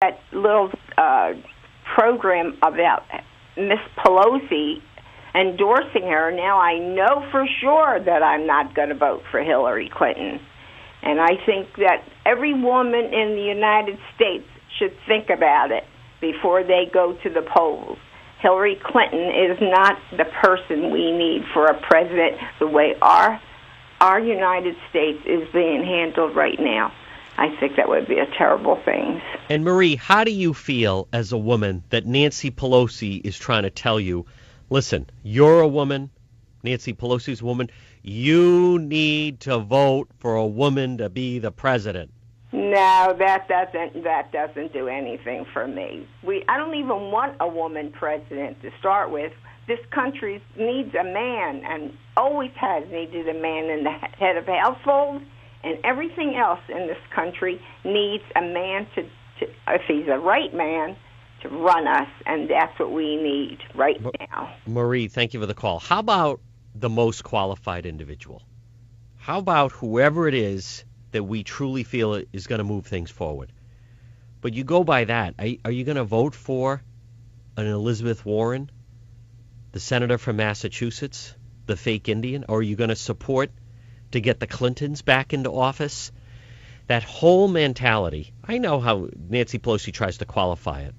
that little program about Miss Pelosi endorsing her, now I know for sure that I'm not going to vote for Hillary Clinton. And I think that every woman in the United States should think about it before they go to the polls. Hillary Clinton is not the person we need for a president the way our United States is being handled right now. I think that would be a terrible thing. And Marie, how do you feel as a woman that Nancy Pelosi is trying to tell you, listen, you're a woman, Nancy Pelosi's a woman, you need to vote for a woman to be the president? No, that doesn't do anything for me. I don't even want a woman president to start with. This country needs a man, and always has needed a man in the head of household, and everything else in this country needs a man to if he's a right man, to run us, and that's what we need right now. Marie, thank you for the call. How about the most qualified individual? How about whoever it is that we truly feel is going to move things forward? But you go by that. Are you going to vote for an Elizabeth Warren, the senator from Massachusetts, the fake Indian? Or are you going to support to get the Clintons back into office? That whole mentality, I know how Nancy Pelosi tries to qualify it,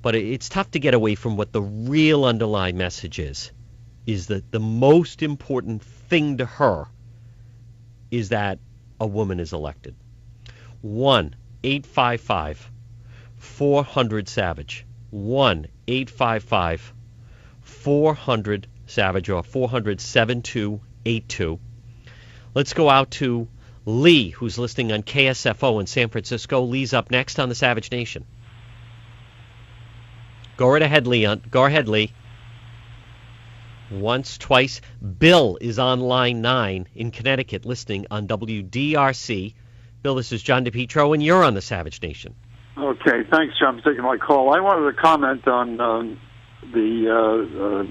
but it's tough to get away from what the real underlying message is that the most important thing to her is that a woman is elected. 1-855-400-SAVAGE. 1-855-400-SAVAGE or 400-7282. Let's go out to Lee, who's listening on KSFO in San Francisco. Lee's up next on the Savage Nation. Go right ahead, Lee. Go ahead, Lee. Once, twice. Bill is on line 9 in Connecticut, listening on WDRC. Bill, this is John DePetro, and you're on the Savage Nation. Okay, thanks, John, for taking my call. I wanted to comment on the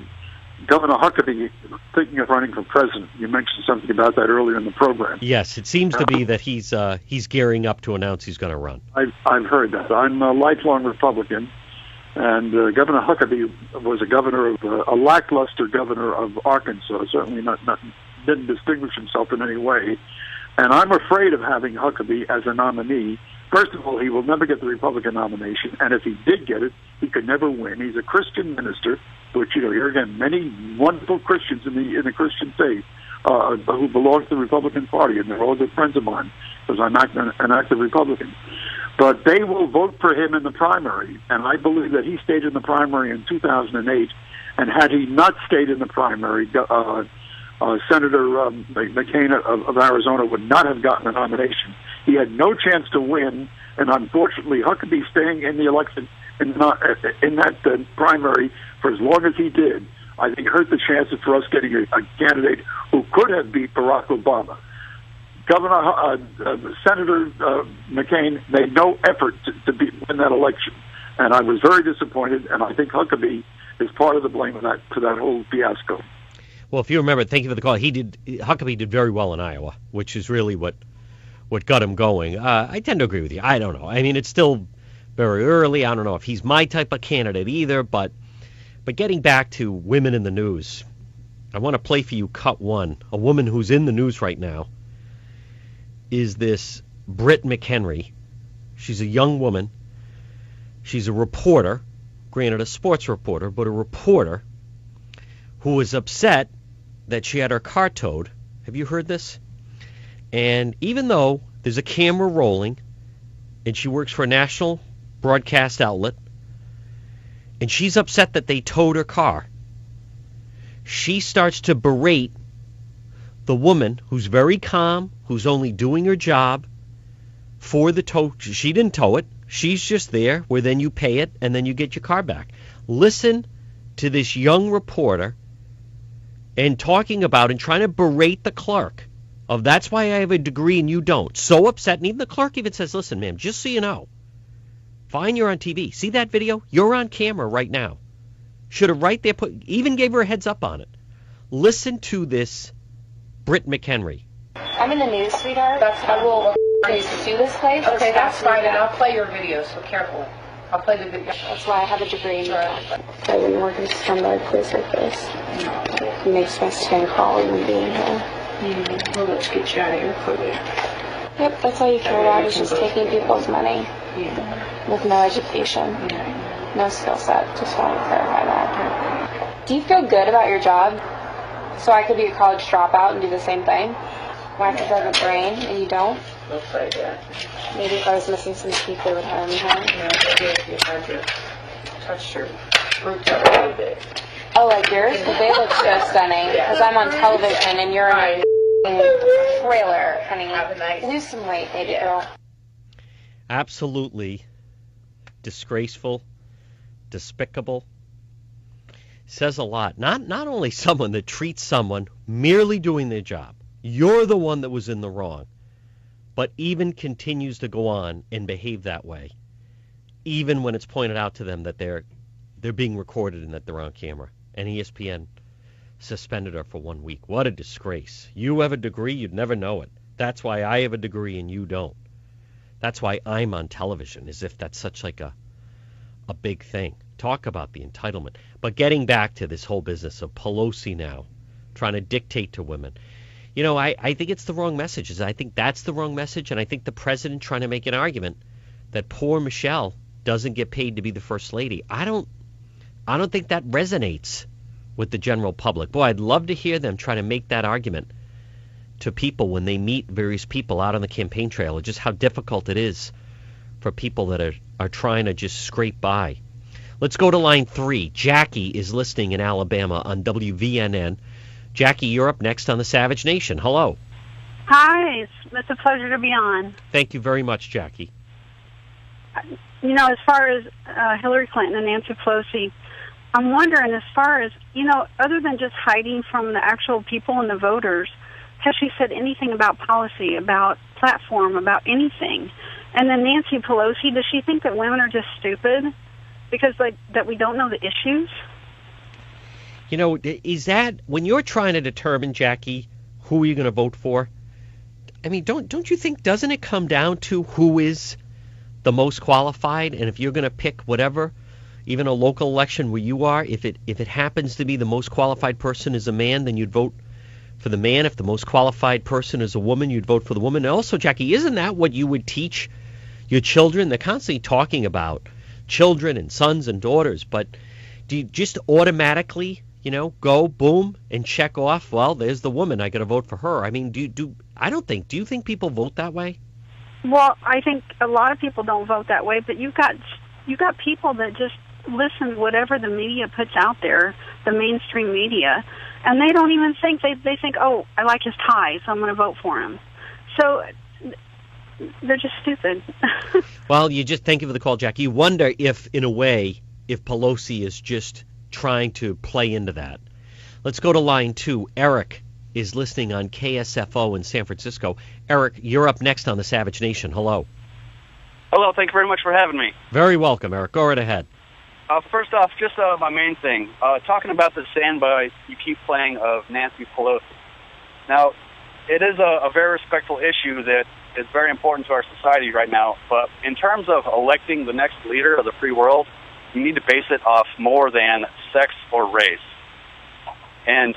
Governor Huckabee thinking of running for president. You mentioned something about that earlier in the program. Yes, it seems to be that he's gearing up to announce he's going to run. I've heard that. I'm a lifelong Republican, and Governor Huckabee was a lackluster governor of Arkansas. Certainly didn't distinguish himself in any way. And I'm afraid of having Huckabee as a nominee. First of all, he will never get the Republican nomination, and if he did get it, he could never win. He's a Christian minister, which, here again, many wonderful Christians in the Christian faith who belong to the Republican Party, and they're all good friends of mine, because I'm an active Republican. But they will vote for him in the primary, and I believe that he stayed in the primary in 2008, and had he not stayed in the primary, Senator McCain of Arizona would not have gotten the nomination. He had no chance to win, and unfortunately, Huckabee staying in the election in that primary for as long as he did, I think hurt the chances for us getting a candidate who could have beat Barack Obama. Senator McCain made no effort to win that election, and I was very disappointed, and I think Huckabee is part of the blame for that whole fiasco. Well, if you remember, thank you for the call. Huckabee did very well in Iowa, which is really what got him going. I tend to agree with you. I don't know. I mean, it's still very early. I don't know if he's my type of candidate either. But getting back to women in the news, I want to play for you cut one. A woman who's in the news right now is this Britt McHenry. She's a young woman. She's a reporter, granted a sports reporter, but a reporter who was upset that she had her car towed. Have you heard this? And even though there's a camera rolling, and she works for a national broadcast outlet, and she's upset that they towed her car, she starts to berate the woman who's very calm, who's only doing her job for the tow. She didn't tow it. She's just there where then you pay it and then you get your car back. Listen to this young reporter and talking about and trying to berate the clerk of that's why I have a degree and you don't. So upset. And even the clerk even says, listen, ma'am, just so you know, fine, you're on TV. See that video? You're on camera right now. Should have right there even gave her a heads up on it. Listen to this Britt McHenry. I'm in the news, sweetheart. That's I will sue this place. Okay, that's fine, and I'll play your video, so careful. I'll play the video. That's why I have a degree in makeup. I wouldn't work in a scumbag place like this. It makes my skin crawl even being here. Well, let's get you out of here quickly. Yep, that's all you care about is just taking people's money with no education, no skill set. Just want to clarify that. Do you feel good about your job? So I could be a college dropout and do the same thing? Why could I have a brain and you don't? Looks like that. Maybe if I was missing some teeth, they would hire me, huh? No, if you had to touch your roots up a little bit. Oh, like yours? But they look so stunning. Because I'm on television and you're in a trailer, honey. Lose some weight, baby girl. Absolutely disgraceful, despicable. Says a lot. Not only someone that treats someone merely doing their job. You're the one that was in the wrong. But even continues to go on and behave that way, even when it's pointed out to them that they're being recorded and that they're on camera. And ESPN suspended her for 1 week. What a disgrace. You have a degree, you'd never know it. That's why I have a degree and you don't. That's why I'm on television, as if that's such like a big thing. Talk about the entitlement. But getting back to this whole business of Pelosi now trying to dictate to women. You know, I think it's the wrong message. I think that's the wrong message, and I think the president trying to make an argument that poor Michelle doesn't get paid to be the first lady. I don't think that resonates with the general public. Boy, I'd love to hear them try to make that argument to people when they meet various people out on the campaign trail, or just how difficult it is for people that are trying to just scrape by. Let's go to line 3. Jackie is listening in Alabama on WVNN. Jackie, you're up next on the Savage Nation. Hello. Hi, it's a pleasure to be on. Thank you very much, Jackie. You know, as far as Hillary Clinton and Nancy Pelosi, I'm wondering, as far as, you know, other than just hiding from the actual people and the voters, has she said anything about policy, about platform, about anything? And then Nancy Pelosi, does she think that women are just stupid because that we don't know the issues? You know, is that when you're trying to determine, Jackie, who are you going to vote for? I mean, don't you think, doesn't it come down to who is the most qualified? And if you're going to pick whatever, even a local election where you are, if it happens to be the most qualified person is a man, then you'd vote for the man. If the most qualified person is a woman, you'd vote for the woman. And also, Jackie, isn't that what you would teach your children? They're constantly talking about children and sons and daughters, but do you just automatically, you know, go boom and check off, well, there's the woman, I got to vote for her? I mean, do you think people vote that way? Well, I think a lot of people don't vote that way, but you've got people that just listen to whatever the media puts out there, the mainstream media, and they don't even think, they think, oh, I like his tie, so I'm going to vote for him. So they're just stupid. Well, thank you for the call, Jackie. You wonder if, in a way, if Pelosi is just trying to play into that. Let's go to line 2. Eric is listening on KSFO in San Francisco. Eric, you're up next on the Savage Nation. Hello. Hello, thank you very much for having me. Very welcome, Eric. Go right ahead. First off, just my main thing, talking about the soundbite you keep playing of Nancy Pelosi. Now, it is a very respectful issue that is very important to our society right now, but in terms of electing the next leader of the free world, you need to base it off more than sex or race. And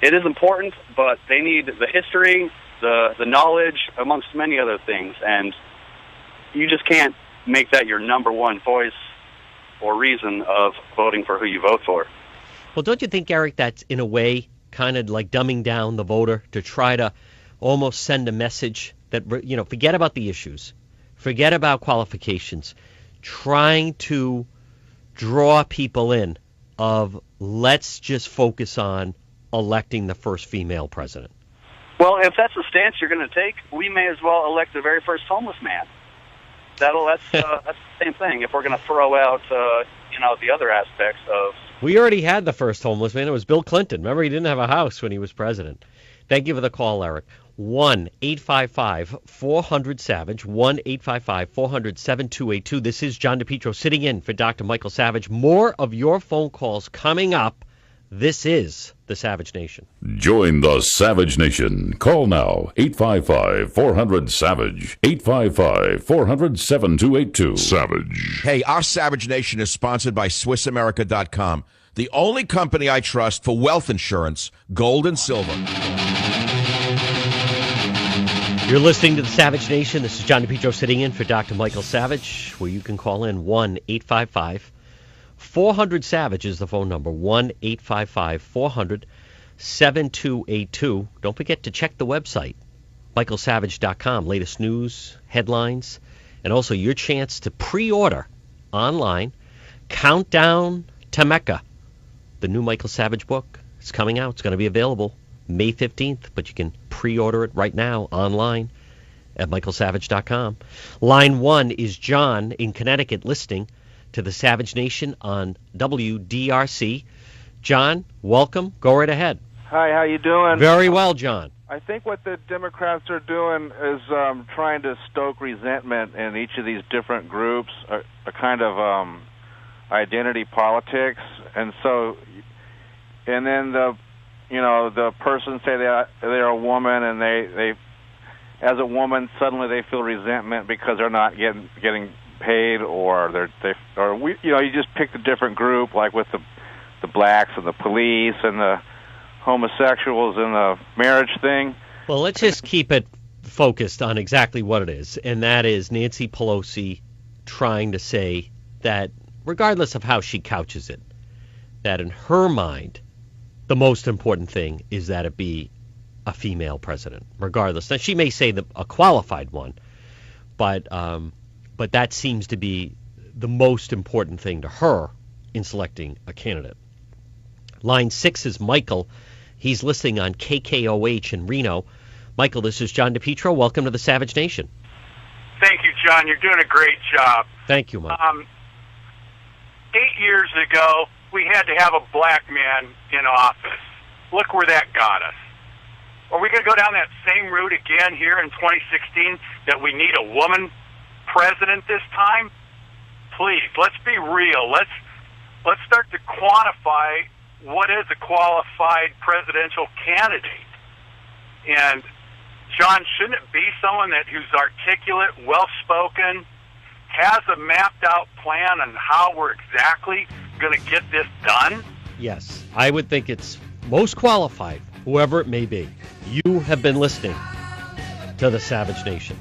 it is important, but they need the history, the knowledge, amongst many other things. And you just can't make that your number one voice or reason of voting for who you vote for. Well, don't you think, Eric, that's in a way kind of like dumbing down the voter to try to almost send a message that, you know, forget about the issues, forget about qualifications, trying to draw people in of let's just focus on electing the first female president? Well, if that's the stance you're going to take, we may as well elect the very first homeless man. That's the same thing. If we're going to throw out, the other aspects of. We already had the first homeless man. It was Bill Clinton. Remember, he didn't have a house when he was president. Thank you for the call, Eric. 1-855-400-SAVAGE. 1-855-400-7282. This is John DePetro sitting in for Dr. Michael Savage. More of your phone calls coming up This is the Savage Nation. Join the Savage Nation. Call now, 855-400-SAVAGE, 855-400-7282. Savage. Hey, our Savage Nation is sponsored by SwissAmerica.com, the only company I trust for wealth insurance, gold and silver. You're listening to the Savage Nation. This is John DePetro sitting in for Dr. Michael Savage, where you can call in 1-855-400-SAVAGE is the phone number, 1-855-400-7282. Don't forget to check the website, michaelsavage.com. Latest news, headlines, and also your chance to pre-order online Countdown to Mecca, the new Michael Savage book. It's coming out. It's going to be available May 15th, but you can pre-order it right now online at michaelsavage.com. Line 1 is John in Connecticut listening to the Savage Nation on WDRC. John, welcome. Go right ahead. Hi, how you doing? Very well, John. I think what the Democrats are doing is trying to stoke resentment in each of these different groups, a kind of identity politics, and then the person say they're a woman, and they as a woman suddenly they feel resentment because they're not getting paid, or you just pick the different group, like with the blacks and the police and the homosexuals and the marriage thing. Well, let's just keep it focused on exactly what it is, and that is Nancy Pelosi trying to say that, regardless of how she couches it, that in her mind, the most important thing is that it be a female president, regardless. Now, she may say a qualified one, but that seems to be the most important thing to her in selecting a candidate. Line 6 is Michael. He's listening on KKOH in Reno. Michael, this is John DePetro. Welcome to the Savage Nation. Thank you, John. You're doing a great job. Thank you, Mike. 8 years ago, we had to have a black man in office. Look where that got us. Are we going to go down that same route again here in 2016, that we need a woman president this time? Please, let's be real. Let's start to quantify what is a qualified presidential candidate. And John, shouldn't it be someone who's articulate, well-spoken, has a mapped-out plan on how we're exactly going to get this done? Yes, I would think it's most qualified, whoever it may be. You have been listening to the Savage Nation.